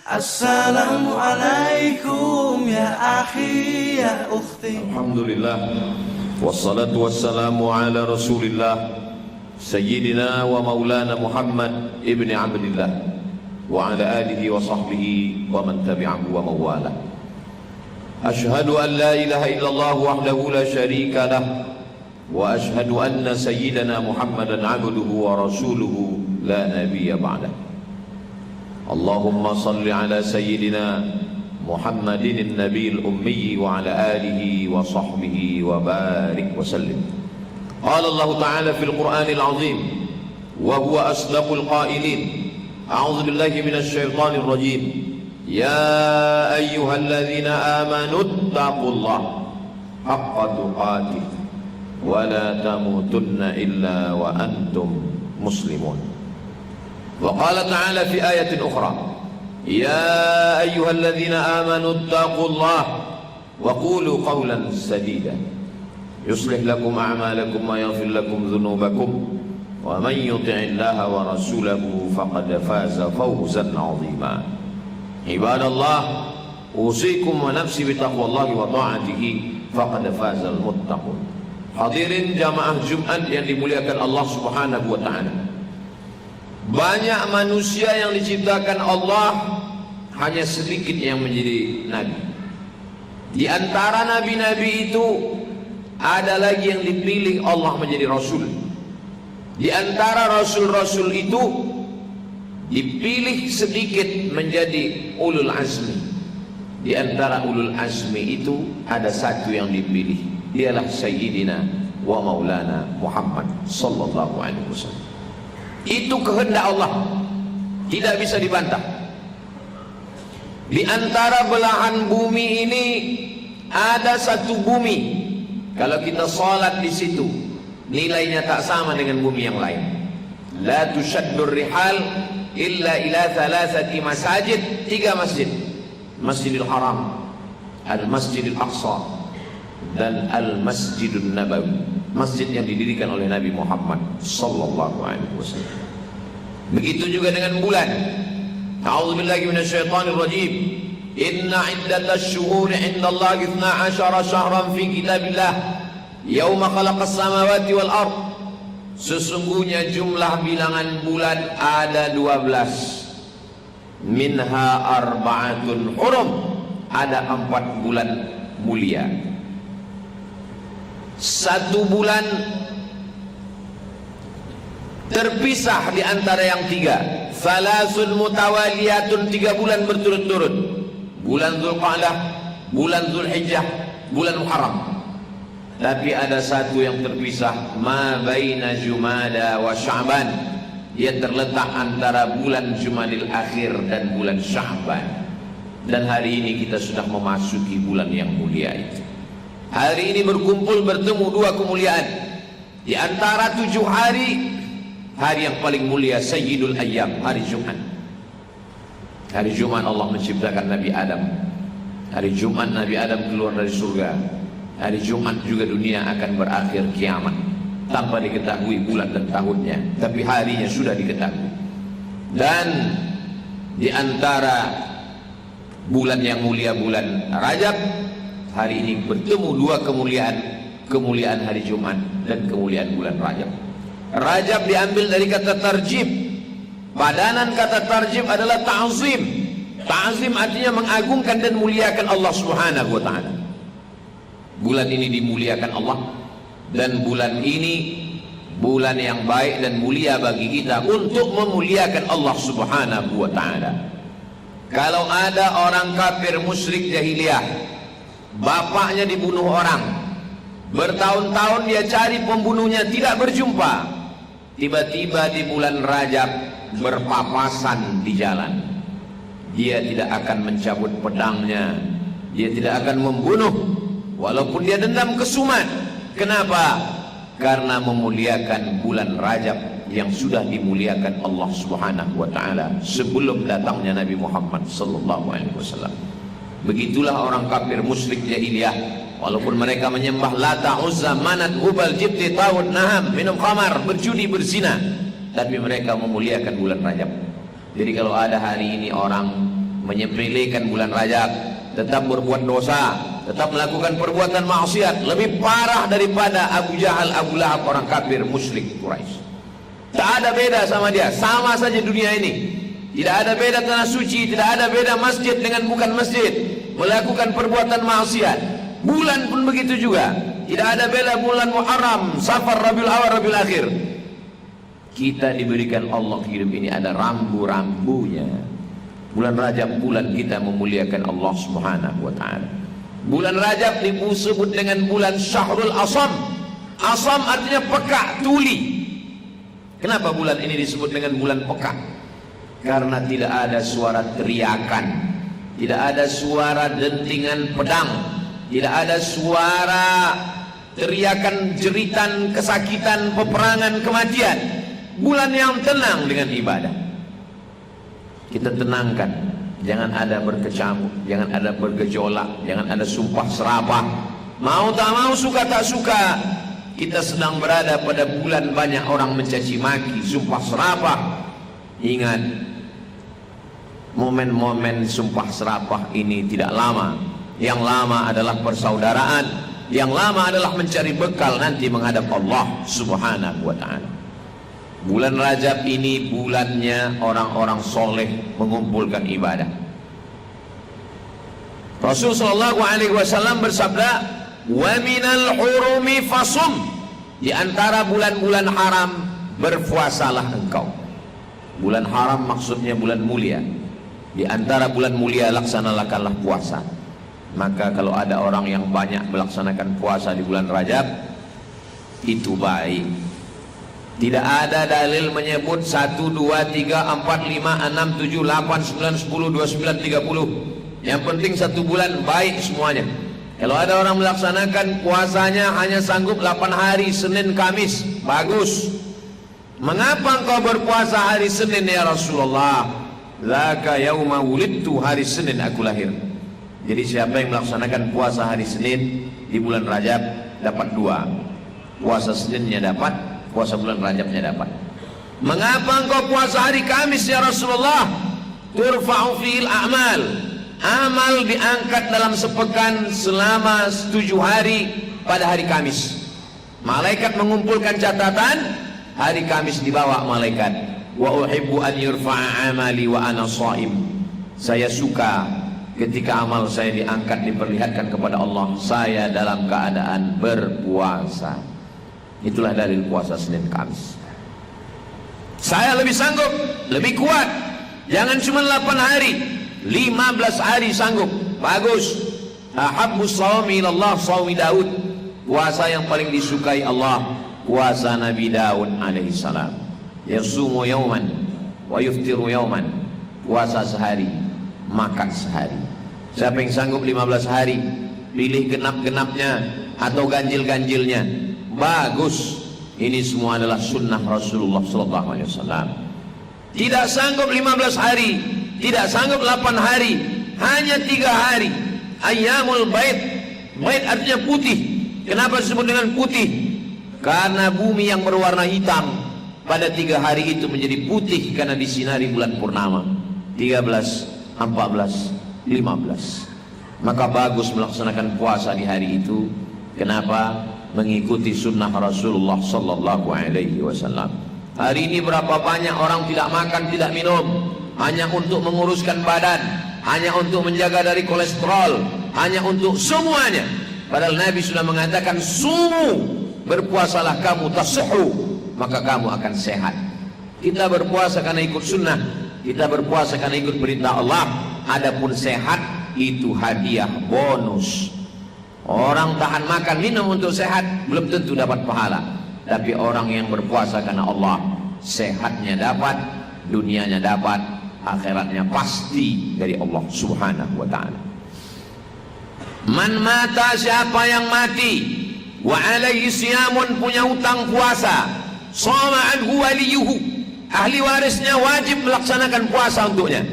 Assalamualaikum ya akhi ya ukhti. Alhamdulillah, wassalatu wassalamu ala rasulillah Sayyidina wa maulana Muhammad ibni Abdillah wa ala alihi wa sahbihi wa man tabi'ahu wa mawala. Ashhadu an la ilaha illallah wahdahu la sharika lah wa ashhadu anna sayyidana Muhammadan abduhu wa rasuluhu la nabiyya ba'dah. Allahumma salli ala sayyidina Muhammadin an-nabiyil ummi wa ala alihi wa sahbihi wa barik wa sallim. Qala Allah Ta'ala fil Qur'anil azim wa huwa asdaqul qailin. A'udzu billahi minasy syaithanir rajim. Ya ayyuhalladzina amanu taqullaha haqqa tuqatih wa la tamutunna illa wa antum muslimun. Wa qala ta'ala fi ayatin ukhra, ya ayyuhalladzina amanu taqullaha wa qulu qawlan sadida yuslih lakum a'malakum wa yaghfir lakum dhunubakum wa man yuti'illaha wa rasulahu faqad faza fawzan 'azima. Ibadallah, usikum wa nafsi bitaqwallahi wa ta'atihi faqad fazal muttaqun. Hadirin jamaah Jumat yang dimuliakan Allah Subhanahu wa taala. Banyak manusia yang diciptakan Allah, hanya sedikit yang menjadi nabi. Di antara nabi-nabi itu ada lagi yang dipilih Allah menjadi rasul. Di antara rasul-rasul itu dipilih sedikit menjadi ulul azmi. Di antara ulul azmi itu ada satu yang dipilih, dialah Sayyidina wa Maulana Muhammad sallallahu alaihi wasallam. Itu kehendak Allah, tidak bisa dibantah. Di antara belahan bumi ini ada satu bumi, kalau kita salat di situ nilainya tak sama dengan bumi yang lain. La tushaddur rihal illa ila thalathati masajid, 3 masjid: Masjidil Haram, Al-Masjidil Aqsa, dan Al-Masjidun Nabawi, masjid yang didirikan oleh Nabi Muhammad sallallahu alaihi wasallam. Begitu juga dengan bulan. A'udzubillahi minasyaitonir rajim. Inna iddatash shuhuri 'indallahi 12 syahran fi kitabillah yauma khalaqas samawati wal ard. Sesungguhnya jumlah bilangan bulan ada 12. Minha arba'atun hurum, ada 4 bulan mulia. Satu bulan terpisah di antara yang 3. Salasun mutawaliyatun, 3 bulan berturut-turut. Bulan Dzulqa'dah, bulan Dzulhijjah, bulan Muharram. Tapi ada satu yang terpisah, ma baina Jumada wa Sya'ban. Dia terletak antara bulan Jumadil Akhir dan bulan Sya'ban. Dan hari ini kita sudah memasuki bulan yang mulia itu. Hari ini berkumpul bertemu 2 kemuliaan. Di antara 7 hari, hari yang paling mulia Sayyidul Ayyam, hari Jumat. Hari Jumat Allah menciptakan Nabi Adam. Hari Jumat Nabi Adam keluar dari surga. Hari Jumat juga dunia akan berakhir kiamat, tanpa diketahui bulan dan tahunnya, tapi harinya sudah diketahui. Dan di antara bulan yang mulia, bulan Rajab, hari ini bertemu 2 kemuliaan, kemuliaan hari Jumat dan kemuliaan bulan Rajab. Rajab diambil dari kata tarjib. Padanan kata tarjib adalah ta'zim. Ta'zim artinya mengagungkan dan muliakan Allah Subhanahu wa taala. Bulan ini dimuliakan Allah, dan bulan ini bulan yang baik dan mulia bagi kita untuk memuliakan Allah Subhanahu wa taala. Kalau ada orang kafir musyrik jahiliyah, bapaknya dibunuh orang, bertahun-tahun dia cari pembunuhnya tidak berjumpa, tiba-tiba di bulan Rajab berpapasan di jalan, dia tidak akan mencabut pedangnya, dia tidak akan membunuh walaupun dia dendam kesumat. Kenapa? Karena memuliakan bulan Rajab yang sudah dimuliakan Allah Subhanahu wa taala sebelum datangnya Nabi Muhammad sallallahu alaihi wasallam. Begitulah orang kafir musyrik jahiliyah, walaupun mereka menyembah Lata, Uzza, Manat, Hubal, Jibti, Tawud, Naham, minum khamar, berjudi, berzina, tapi mereka memuliakan bulan Rajab. Jadi kalau ada hari ini orang menyepelekan bulan Rajab, tetap berbuat dosa, tetap melakukan perbuatan maksiat lebih parah daripada Abu Jahal, Abu Lahab, orang kafir musyrik Quraisy. Tak ada beda sama dia, sama saja dunia ini. Tidak ada beda tanah suci, tidak ada beda masjid dengan bukan masjid, melakukan perbuatan maksiat. Bulan pun begitu juga. Tidak ada beda bulan Muharram, Safar, Rabiul Awal, Rabiul Akhir. Kita diberikan Allah hidup ini ada rambu-rambunya. Bulan Rajab bulan kita memuliakan Allah Subhanahu wa taala. Bulan Rajab disebut dengan bulan Syahrul Asam. Asam artinya peka, tuli. Kenapa bulan ini disebut dengan bulan peka? Karena tidak ada suara teriakan, tidak ada suara dentingan pedang, tidak ada suara teriakan, jeritan, kesakitan, peperangan, kematian. Bulan yang tenang dengan ibadah. Kita tenangkan, jangan ada berkecamuk, jangan ada bergejolak, jangan ada sumpah serapah. Mau tak mau, suka tak suka, kita sedang berada pada bulan banyak orang mencaci maki, sumpah serapah. Ingat, momen-momen sumpah serapah ini tidak lama. Yang lama adalah persaudaraan, yang lama adalah mencari bekal nanti menghadap Allah Subhanahu wa ta'ala. Bulan Rajab ini bulannya orang-orang soleh mengumpulkan ibadah. Rasul sallallahu alaihi wasallam bersabda, "Wa minal hurumi fasum." Di antara bulan-bulan haram berpuasalah engkau. Bulan haram maksudnya bulan mulia. Di antara bulan mulia laksanakanlah puasa. Maka kalau ada orang yang banyak melaksanakan puasa di bulan Rajab, itu baik. Tidak ada dalil menyebut 1, 2, 3, 4, 5, 6, 7, 8, 9, 10, 29, 30. Yang penting satu bulan baik semuanya. Kalau ada orang melaksanakan puasanya hanya sanggup 8 hari, Senin, Kamis, bagus. Mengapa engkau berpuasa hari Senin ya Rasulullah? Zaka yauma wulidtu, hari Senin aku lahir. Jadi siapa yang melaksanakan puasa hari Senin di bulan Rajab dapat 2. Puasa Seninnya dapat, puasa bulan Rajabnya dapat. Mengapa engkau puasa hari Kamis ya Rasulullah? Turfa'u fil a'mal. Amal diangkat dalam sepekan selama 7 hari pada hari Kamis. Malaikat mengumpulkan catatan, hari Kamis dibawa malaikat. Wa uhibbu an yurfa'a amali wa ana shaim. Saya suka ketika amal saya diangkat, diperlihatkan kepada Allah, saya dalam keadaan berpuasa. Itulah dalil puasa Senin Kamis. Saya lebih sanggup, lebih kuat. Jangan cuma 8 hari, 15 hari sanggup, bagus. Ahabbus shaumi ilallah shaumi Daud. Puasa yang paling disukai Allah, puasa Nabi Daud alaihi salam. Yasumu yauman wa yuftiru yauman. Puasa sehari, makan sehari. Siapa yang sanggup 15 hari, pilih genap-genapnya atau ganjil-ganjilnya, bagus. Ini semua adalah sunnah Rasulullah SAW. Tidak sanggup 15 hari, tidak sanggup 8 hari, hanya 3 hari. Ayyamul bait. Bait artinya putih. Kenapa disebut dengan putih? Karena bumi yang berwarna hitam pada 3 hari itu menjadi putih karena disinari bulan purnama. 13, 14, 15. Maka bagus melaksanakan puasa di hari itu. Kenapa? Mengikuti sunnah Rasulullah sallallahu alaihi wasallam. Hari ini berapa banyak orang tidak makan, tidak minum, hanya untuk menguruskan badan, hanya untuk menjaga dari kolesterol, hanya untuk semuanya. Padahal Nabi sudah mengatakan, sumu, berpuasalah kamu, tasihhu, maka kamu akan sehat. Kita berpuasa karena ikut sunnah, kita berpuasa karena ikut perintah Allah. Adapun sehat itu hadiah bonus. Orang tahan makan minum untuk sehat belum tentu dapat pahala. Tapi orang yang berpuasa karena Allah, sehatnya dapat, dunianya dapat, akhiratnya pasti dari Allah Subhanahu wa ta'ala. Man mata, siapa yang mati, wa alaihi siyamun, punya hutang puasa, shoma anhu waliyuhu, ahli warisnya wajib melaksanakan puasa untuknya.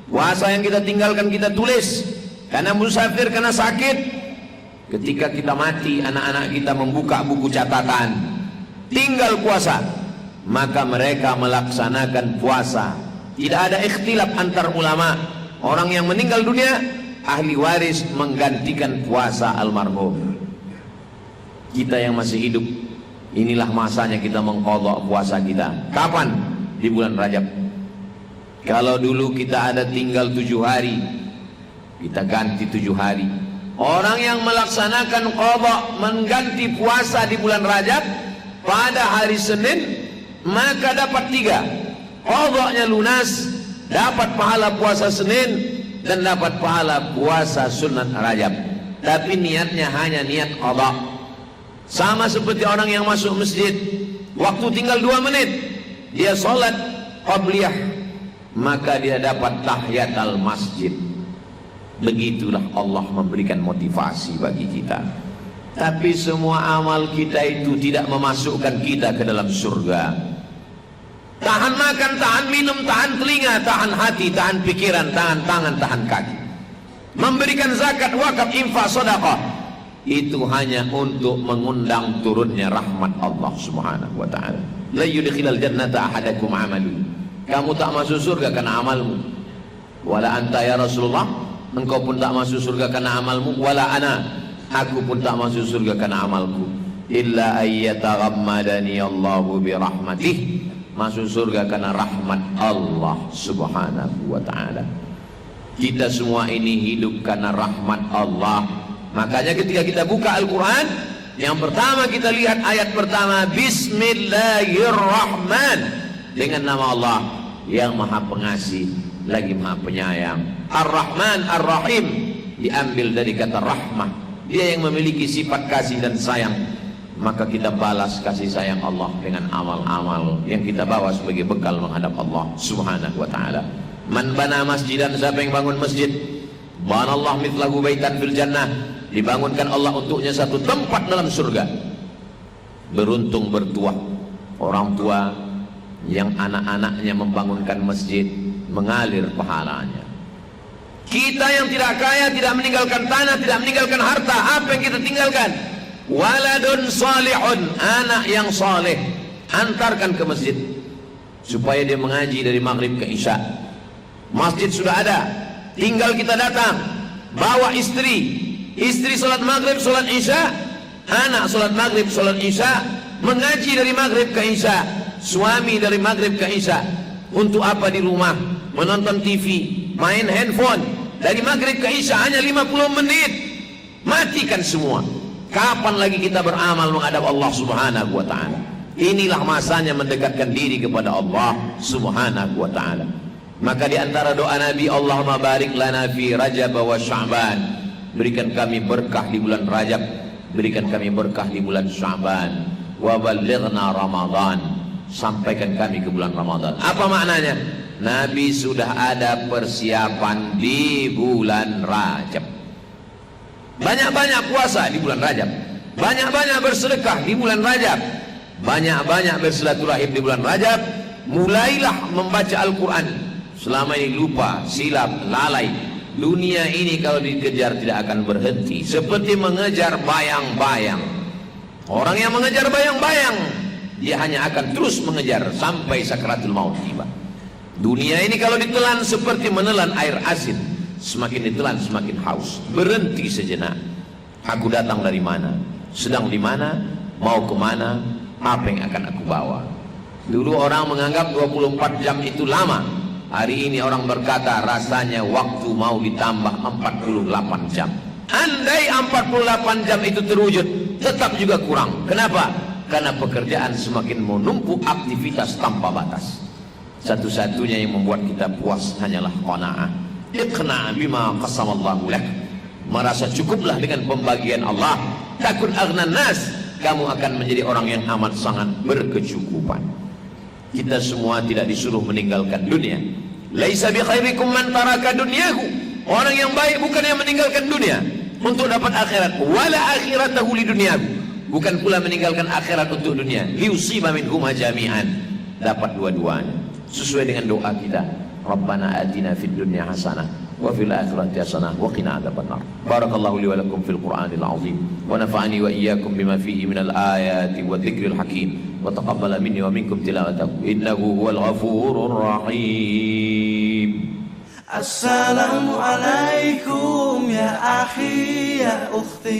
Puasa yang kita tinggalkan kita tulis karena musafir, karena sakit. Ketika kita mati, anak-anak kita membuka buku catatan, tinggal puasa, maka mereka melaksanakan puasa. Tidak ada ikhtilaf antar ulama. orang yang meninggal dunia, ahli waris menggantikan puasa almarhum. Kita yang masih hidup, inilah masanya kita mengqadha puasa kita. Kapan? Di bulan Rajab. Kalau dulu kita ada tinggal 7 hari, kita ganti 7 hari. Orang yang melaksanakan qadha, mengganti puasa di bulan Rajab pada hari Senin, maka dapat 3. Qadhanya lunas, dapat pahala puasa Senin, dan dapat pahala puasa sunat Rajab. Tapi niatnya hanya niat qadha. Sama seperti orang yang masuk masjid, waktu tinggal 2 menit, dia sholat qabliyah, maka dia dapat tahiyatul masjid. Begitulah Allah memberikan motivasi bagi kita. Tapi semua amal kita itu tidak memasukkan kita ke dalam surga. Tahan makan, tahan minum, tahan telinga, tahan hati, tahan pikiran, tahan tangan, tahan kaki. Memberikan zakat, wakaf, infak, sedekah, itu hanya untuk mengundang turunnya rahmat Allah Subhanahu wa taala. La yudkhilal jannata ahadakum amalu. Kamu tak masuk surga karena amalmu. Wala anta ya Rasulullah, engkau pun tak masuk surga karena amalmu. Wala ana, aku pun tak masuk surga karena amalku. Illa ayyataghammadani Allahu bi rahmatih. Masuk surga karena rahmat Allah Subhanahu wa taala. Kita semua ini hidup karena rahmat Allah. Makanya ketika kita buka Al-Quran, yang pertama kita lihat ayat pertama, Bismillahirrahman, dengan nama Allah yang maha pengasih lagi maha penyayang. Ar-Rahman Ar-Rahim diambil dari kata rahmah, dia yang memiliki sifat kasih dan sayang. Maka kita balas kasih sayang Allah dengan amal-amal yang kita bawa sebagai bekal menghadap Allah Subhanahu wa taala. Man bana masjidan, siapa yang bangun masjid, banallah mithlahu baitan fil jannah, dibangunkan Allah untuknya satu tempat dalam surga. Beruntung bertuah orang tua yang anak-anaknya membangunkan masjid, mengalir pahalanya. Kita yang tidak kaya, tidak meninggalkan tanah, tidak meninggalkan harta, apa yang kita tinggalkan? Waladun salihun, anak yang saleh, antarkan ke masjid supaya dia mengaji dari maghrib ke isya. Masjid sudah ada, tinggal kita datang, bawa istri salat maghrib, salat isya, anak salat maghrib, salat isya, mengaji dari maghrib ke isya, suami dari maghrib ke isya. Untuk apa di rumah menonton TV, main handphone dari maghrib ke isya hanya 50 menit, matikan semua. Kapan lagi kita beramal menghadap Allah Subhanahu wa taala? Inilah masanya mendekatkan diri kepada Allah Subhanahu wa taala. Maka di antara doa Nabi, Allahumma barik lana fi Rajab wa Sya'ban, berikan kami berkah di bulan Rajab, berikan kami berkah di bulan Sya'ban, wa ballighna Ramadan, sampaikan kami ke bulan Ramadan. Apa maknanya? Nabi sudah ada persiapan di bulan Rajab. Banyak-banyak puasa di bulan Rajab, banyak-banyak bersedekah di bulan Rajab, banyak-banyak bersilaturahim di bulan Rajab. Mulailah membaca Al-Quran. Selama ini lupa, silap, lalai. Dunia ini kalau dikejar tidak akan berhenti, seperti mengejar bayang-bayang. Orang yang mengejar bayang-bayang, dia hanya akan terus mengejar sampai sakaratul maut tiba. Dunia ini kalau ditelan seperti menelan air asin, semakin ditelan semakin haus. Berhenti sejenak. Aku datang dari mana, sedang di mana, mau kemana, apa yang akan aku bawa. Dulu orang menganggap 24 jam itu lama. Hari ini orang berkata rasanya waktu mau ditambah 48 jam. Andai 48 jam itu terwujud, tetap juga kurang. Kenapa? Karena pekerjaan semakin menumpuk, aktivitas tanpa batas. Satu-satunya yang membuat kita puas hanyalah qanaah. Iqna' bima qasamallahu lak, merasa cukuplah dengan pembagian Allah. Takun aghnan nas, kamu akan menjadi orang yang amat sangat berkecukupan. Kita semua tidak disuruh meninggalkan dunia. Laisa bi khairikum man taraka dunyahu, orang yang baik bukan yang meninggalkan dunia untuk dapat akhirat. Wala akhiratahu li dunyahu, bukan pula meninggalkan akhirat untuk dunia. Liusiba minhuma jami'an, dapat dua-duanya. Sesuai dengan doa kita, Rabbana atina fid dunya hasanah wa fil akhirati hasanah wa qina adzabannar. Barakallahu li wa lakum fil Qur'anil azim wa nafa'ani wa iyyakum bima fihi minal ayati wa dzikril hakim wa taqabbala minni wa minkum tilawatahu innahu huwal ghafurur rahim. Assalamualaikum ya akhi ya ukhti.